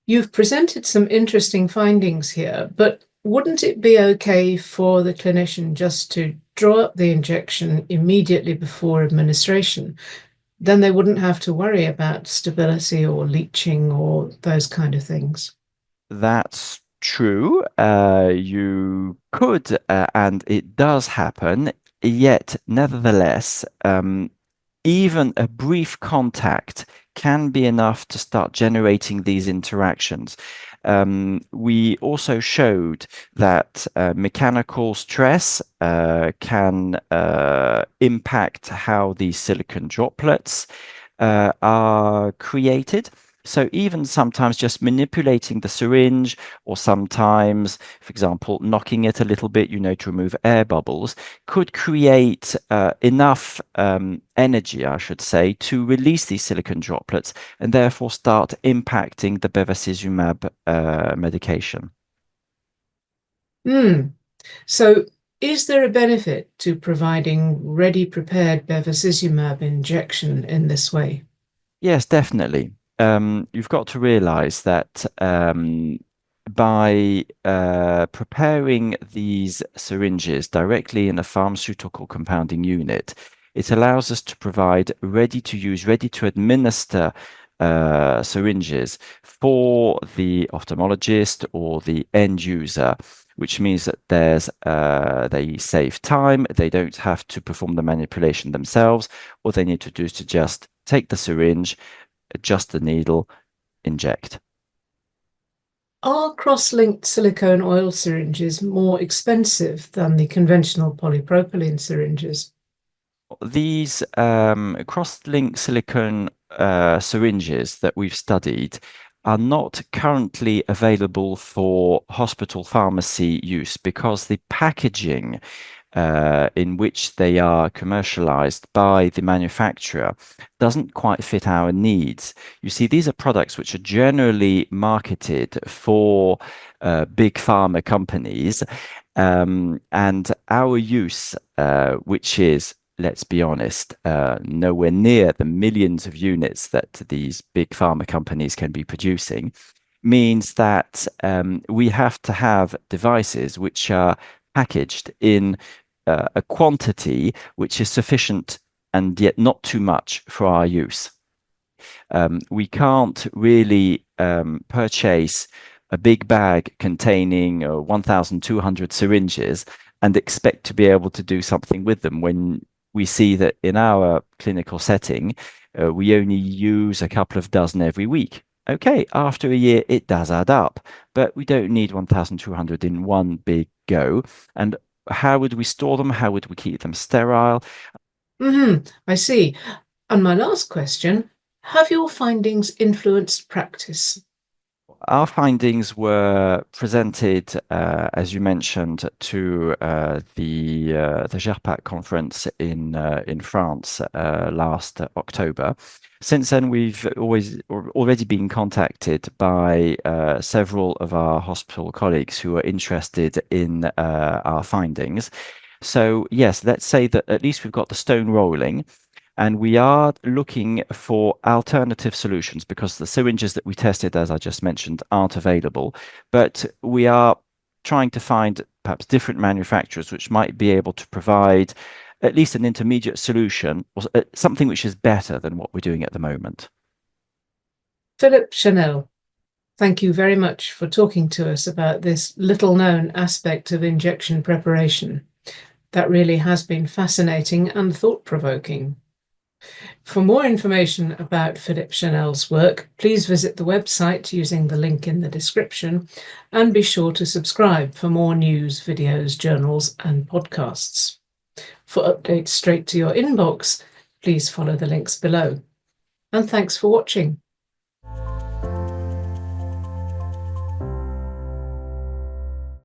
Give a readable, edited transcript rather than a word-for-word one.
You've presented some interesting findings here, but wouldn't it be okay for the clinician just to draw up the injection immediately before administration? Then they wouldn't have to worry about stability or leaching or those kind of things. That's true. You could, and it does happen, yet, nevertheless, even a brief contact can be enough to start generating these interactions. We also showed that mechanical stress can impact how the silicon droplets are created. So even sometimes just manipulating the syringe, or sometimes, for example, knocking it a little bit, to remove air bubbles, could create enough energy, I should say, to release these silicon droplets and therefore start impacting the bevacizumab medication. Hmm. So, is there a benefit to providing ready-prepared bevacizumab injection in this way? Yes, definitely. You've got to realize that by preparing these syringes directly in a pharmaceutical compounding unit, it allows us to provide ready-to-use, ready-to-administer syringes for the ophthalmologist or the end user, which means that they save time. They don't have to perform the manipulation themselves. All they need to do is to just take the syringe, adjust the needle, inject. Are cross-linked silicone oil syringes more expensive than the conventional polypropylene syringes? These cross-link silicone syringes that we've studied are not currently available for hospital pharmacy use because the packaging in which they are commercialized by the manufacturer doesn't quite fit our needs. You see, these are products which are generally marketed for big pharma companies, and our use, which is, let's be honest, nowhere near the millions of units that these big pharma companies can be producing, means that we have to have devices which are packaged in a quantity which is sufficient and yet not too much for our use. We can't really purchase a big bag containing 1,200 syringes and expect to be able to do something with them when we see that in our clinical setting, we only use a couple of dozen every week. Okay, after a year, it does add up, but we don't need 1,200 in one big go. And how would we store them? How would we keep them sterile? I see. And my last question, have your findings influenced practice? Our findings were presented, as you mentioned, to the GERPAC conference in France last October. Since then, we've already been contacted by several of our hospital colleagues who are interested in our findings. So yes, let's say that at least we've got the stone rolling. And we are looking for alternative solutions because the syringes that we tested, as I just mentioned, aren't available. But we are trying to find perhaps different manufacturers which might be able to provide at least an intermediate solution or something which is better than what we're doing at the moment. Philip Chennell, thank you very much for talking to us about this little known aspect of injection preparation. That really has been fascinating and thought-provoking. For more information about Philip Chennell's work, please visit the website using the link in the description, and be sure to subscribe for more news, videos, journals, and podcasts. For updates straight to your inbox, please follow the links below. And thanks for watching.